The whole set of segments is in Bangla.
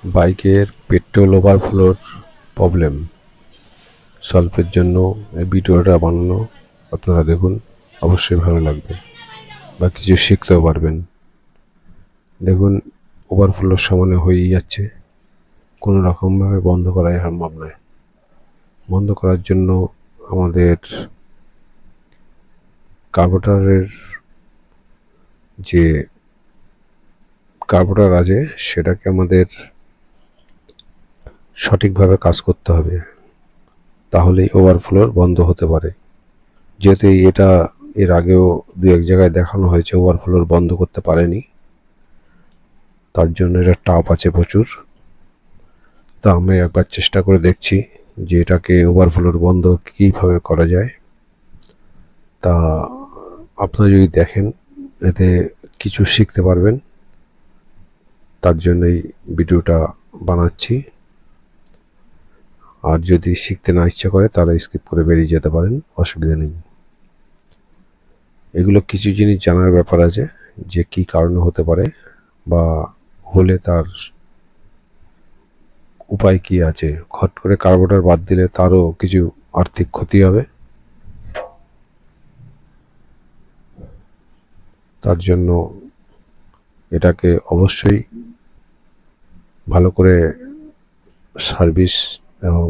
বাইকের পেট্রোল ওভারফ্লোর প্রবলেম সলভের জন্য এই ভিডিওটা বানানো। আপনারা দেখুন, অবশ্যই ভালো লাগবে বা কিছু শিখতেও পারবেন। দেখুন, ওভারফ্লোর সমানে হয়েই যাচ্ছে, কোনো রকমভাবে বন্ধ করাই সম্ভব নয়। বন্ধ করার জন্য আমাদের কার্বোরেটরের যে কার্বোরেটর আছে সেটাকে আমাদের সঠিকভাবে কাজ করতে হবে, তাহলেই ওভারফ্লোর বন্ধ হতে পারে। যেহেতু এটা এর আগেও দু এক জায়গায় দেখানো হয়েছে, ওভারফ্লোর বন্ধ করতে পারেনি, তার জন্য এটা টাফ আছে প্রচুর। তা আমি একবার চেষ্টা করে দেখছি যে এটাকে ওভারফ্লোর বন্ধ কীভাবে করা যায়। তা আপনারা যদি দেখেন, এতে কিছু শিখতে পারবেন, তার জন্যই ভিডিওটা বানাচ্ছি। আর যদি শিখতে না ইচ্ছা করে তাহলে স্কিপ করে বেরিয়ে যেতে পারেন, অসুবিধা নেই। এগুলো কিছু জিনিস জানার ব্যাপার আছে, যে কি কারণে হতে পারে বা হলে তার উপায় কি আছে। খট করে কার্বোরেটর বাদ দিলে তারও কিছু আর্থিক ক্ষতি হবে। তার জন্য এটাকে অবশ্যই ভালো করে সার্ভিস এবং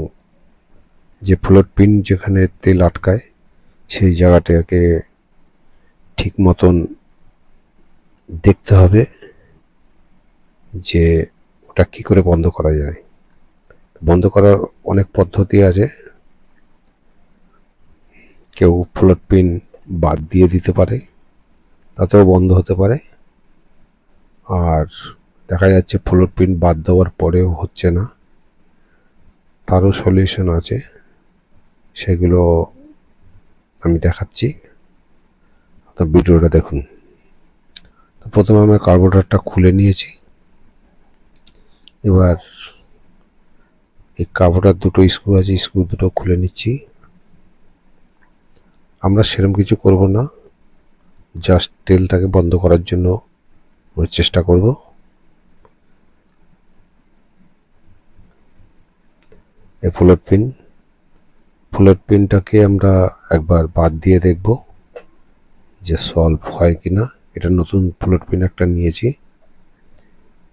যে ফ্লোট পিন যেখানে তেল আটকায় সেই জায়গাটাকে ঠিক মতন দেখতে হবে যে ওটা কী করে বন্ধ করা যায়। বন্ধ করার অনেক পদ্ধতি আছে। কেউ ফ্লোট পিন বাদ দিয়ে দিতে পারে, তাতেও বন্ধ হতে পারে। আর দেখা যাচ্ছে ফ্লোট পিন বাদ দেওয়ার পরেও হচ্ছে না, তারও সলিউশন আছে, সেগুলো আমি দেখাচ্ছি। আপনার ভিডিওটা দেখুন। তো প্রথমে আমি কার্বোরেটরটা খুলে নিয়েছি। এবার এই কার্বোরেটর দুটো স্ক্রু আছে, স্ক্রু দুটো খুলে নিচ্ছি। আমরা সেরকম কিছু করব না, জাস্ট তেলটাকে বন্ধ করার জন্য আমরা চেষ্টা করব। এই ফ্লোট পিনটাকে আমরা একবার বাদ দিয়ে দেখব যে সলভ হয় কিনা। এটা নতুন ফ্লোট পিন একটা নিয়েছি,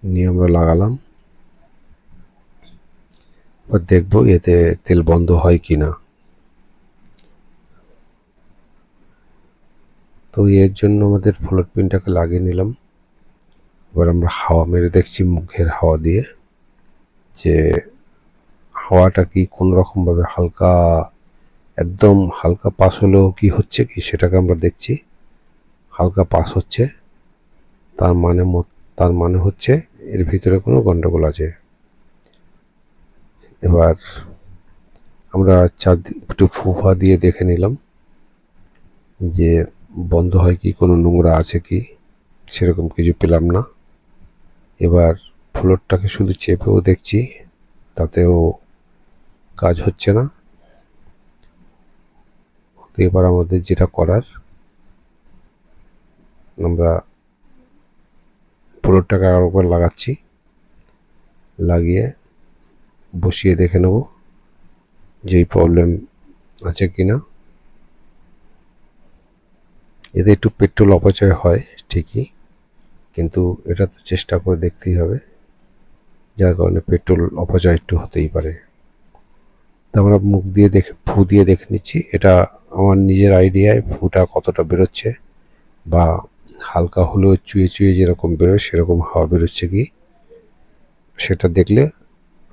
নিয়ে আমরা লাগালাম। এবার দেখব এতে তেল বন্ধ হয় কিনা। তো এর জন্য আমাদের ফ্লোট পিনটাকে লাগিয়ে নিলাম। এবার আমরা হাওয়া মেরে দেখছি মুখের হাওয়া দিয়ে, যে হাওয়াটা কি কোনো রকমভাবে হালকা, একদম হালকা পাস হলেও কি হচ্ছে কি, সেটাকে আমরা দেখছি। হালকা পাস হচ্ছে, তার মানে হচ্ছে এর ভিতরে কোনো গন্ডগোল আছে। এবার আমরা একটু ফুফা দিয়ে দেখে নিলাম যে বন্ধ হয় কি, কোনো নোংরা আছে কি, সেরকম কিছু পেলাম না। এবার ফ্লোরটাকে শুধু চেপেও দেখছি, তাতেও কাজ হচ্ছে না। তো এবার আমাদের যেটা করার, আমরা ফ্লোরটাকে আরেকবার লাগাচ্ছি, লাগিয়ে বসিয়ে দেখে নেব যে প্রবলেম আছে কিনা। এতে একটু পেট্রোল অপচয় হয় ঠিকই, কিন্তু এটা তো চেষ্টা করে দেখতেই হবে, যার কারণে পেট্রোল অপচয় একটু হতেই পারে। তো আমরা মুখ দিয়ে দেখে ফু দিয়ে দেখে নিচ্ছি, এটা আমার নিজের আইডিয়ায় ফুটা কতটা বেরোচ্ছে, বা হালকা হলেও চুয়ে চুয়ে যেরকম বেরোয় সেরকম হাওয়া বেরোচ্ছে কি, সেটা দেখলে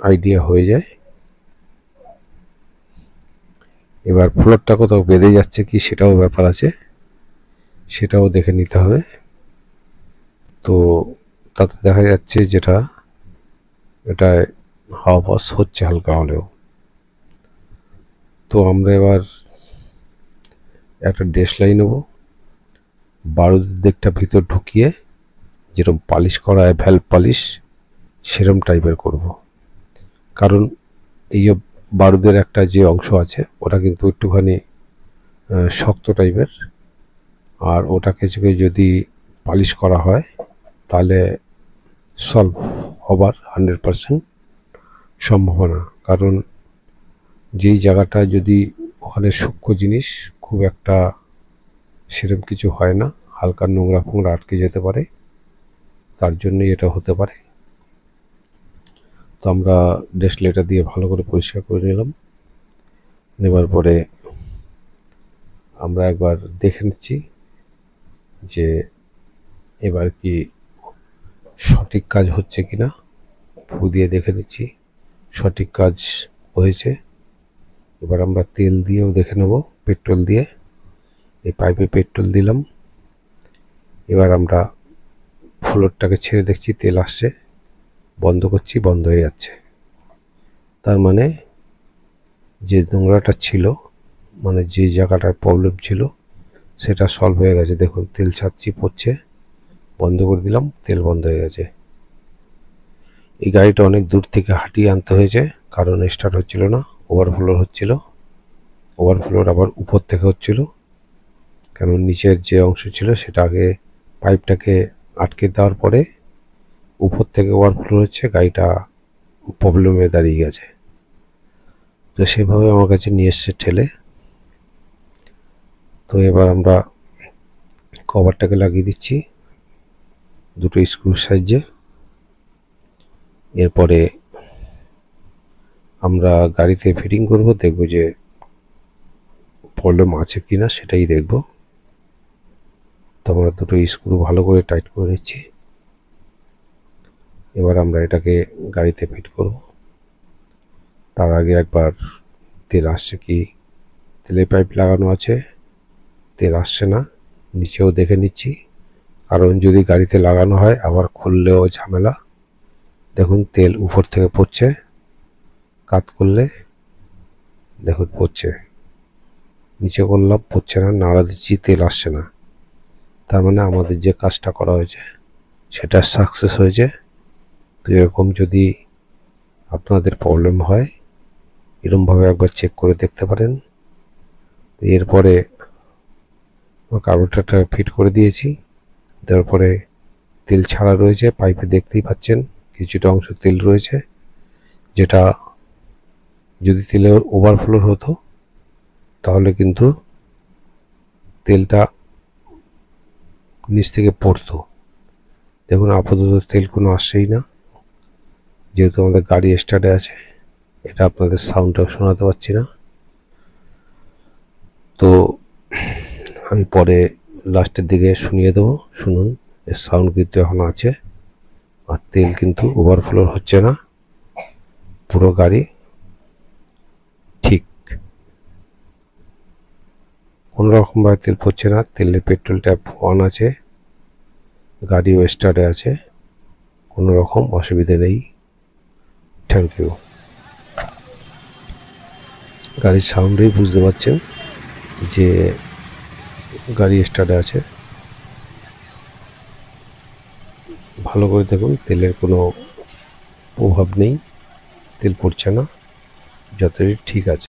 আইডিয়া হয়ে যায়। এবার ফ্লোরটা কোথাও বেঁধে যাচ্ছে কি, সেটাও ব্যাপার আছে, সেটাও দেখে নিতে হবে। তো তাতে দেখা যাচ্ছে যেটা এটায় হাওয়া পাস হচ্ছে হালকা হলেও। তো আমরা এবার একটা দেশলাই নেব, বারুদের দিকটা ভিতর ঢুকিয়ে যেরকম পালিশ করা হয় ভ্যালভ পালিশ, সেরম টাইপের করব। কারণ এই যে বারুদের একটা যে অংশ আছে ওটা কিন্তু একটুখানি শক্ত টাইপের, আর ওটাকে যদি পালিশ করা হয় তাহলে সলভ হবার 100% সম্ভাবনা। কারণ যেই জায়গাটা যদি ওখানে সূক্ষ্ম জিনিস খুব একটা সেরকম কিছু হয় না, হালকা নোংরা ফোংরা আটকে যেতে পারে, তার জন্যই এটা হতে পারে। তো আমরা ডেসলেটা দিয়ে ভালো করে পরিষ্কার করে নিলাম। নেবার পরে আমরা একবার দেখে নিচ্ছি যে এবার কি সঠিক কাজ হচ্ছে কিনা। ফু দিয়ে দেখে নিচ্ছি সঠিক কাজ হয়েছে। এবার আমরা তেল দিয়েও দেখে নেব, পেট্রোল দিয়ে। এই পাইপে পেট্রোল দিলাম। এবার আমরা ফ্লোরটাকে ছেড়ে দেখছি তেল আসছে, বন্ধ করছি, বন্ধ হয়ে যাচ্ছে। তার মানে যে নোংরাটা ছিল, মানে যে জায়গাটায় প্রবলেম ছিল, সেটা সলভ হয়ে গেছে। দেখুন তেল ছাড়ছি, পড়ছে, বন্ধ করে দিলাম, তেল বন্ধ হয়ে গেছে। এই গাড়িটা অনেক দূর থেকে হাঁটিয়ে আনতে হয়েছে, কারণ স্টার্ট হচ্ছিল না, ওভারফ্লো হচ্ছিল। ওভারফ্লোর আবার উপর থেকে হচ্ছিল, কারণ নিচের যে অংশ ছিল সেটা আগে পাইপটাকে আটকে দেওয়ার পরে উপর থেকে ওভারফ্লো হচ্ছে, গাড়িটা প্রবলেমে দাঁড়িয়ে গেছে। তো সেভাবে আমার কাছে নিয়ে এসছে ঠেলে। তো এবার আমরা কভারটাকে লাগিয়ে দিচ্ছি দুটো স্ক্রুর সাহায্যে। এরপরে আমরা গাড়িতে ফিটিং করব, দেখব যে প্রবলেম আছে কিনা সেটাই দেখব। তো আমরা দুটো স্ক্রু ভালো করে টাইট করে নিচ্ছি। এবার আমরা এটাকে গাড়িতে ফিট করব। তার আগে একবার তেল আসছে কি, তেলের পাইপ লাগানো আছে, তেল আসছে না, নিচেও দেখে নিচ্ছি। কারণ যদি গাড়িতে লাগানো হয় আবার খুললেও ঝামেলা। দেখুন তেল উপর থেকে পড়ছে, কাত করলে দেখুন পড়ছে, নিচে করলাম পড়ছে না, নাড়া দিচ্ছি তেল আসছে না। তার মানে আমাদের যে কাজটা করা হয়েছে সেটা সাকসেস হয়েছে। তো এরকম যদি আপনাদের প্রবলেম হয়, এরকমভাবে একবার চেক করে দেখতে পারেন। এরপরে কার্বোরেটরটা ফিট করে দিয়েছি, তারপরে তেল ছাড়া রয়েছে, পাইপে দেখতেই পাচ্ছেন কিছুটা অংশ তেল রয়েছে, যেটা যদি তেলের ওভারফ্লো হতো তাহলে কিন্তু তেলটা নিচ থেকে পড়তো। দেখুন আপাতত তেল কোনো আসছেই না, যেহেতু আমাদের গাড়ি স্টার্টে আছে। এটা আপনাদের সাউন্ডটাও শোনাতে পারছি না। তো আমি পরে লাস্টের দিকে শুনিয়ে দেবো, শুনুন। এর সাউন্ড কিন্তু এখন আছে, আর তেল কিন্তু ওভারফ্লো হচ্ছে না, পুরো গাড়ি ঠিক, কোনো রকমভাবে তেল পড়ছে না। তেলের পেট্রোল ট্যাপ অন আছে, গাড়িও স্টার্টে আছে, কোনো রকম অসুবিধে নেই। Thank you. গাড়ির সাউন্ডেই বুঝতে পারছেন যে গাড়ি স্টার্টে আছে। ভালো করে দেখুন, তেলের কোনো প্রভাব নেই, তেল পড়ছে না, যতই ঠিক আছে।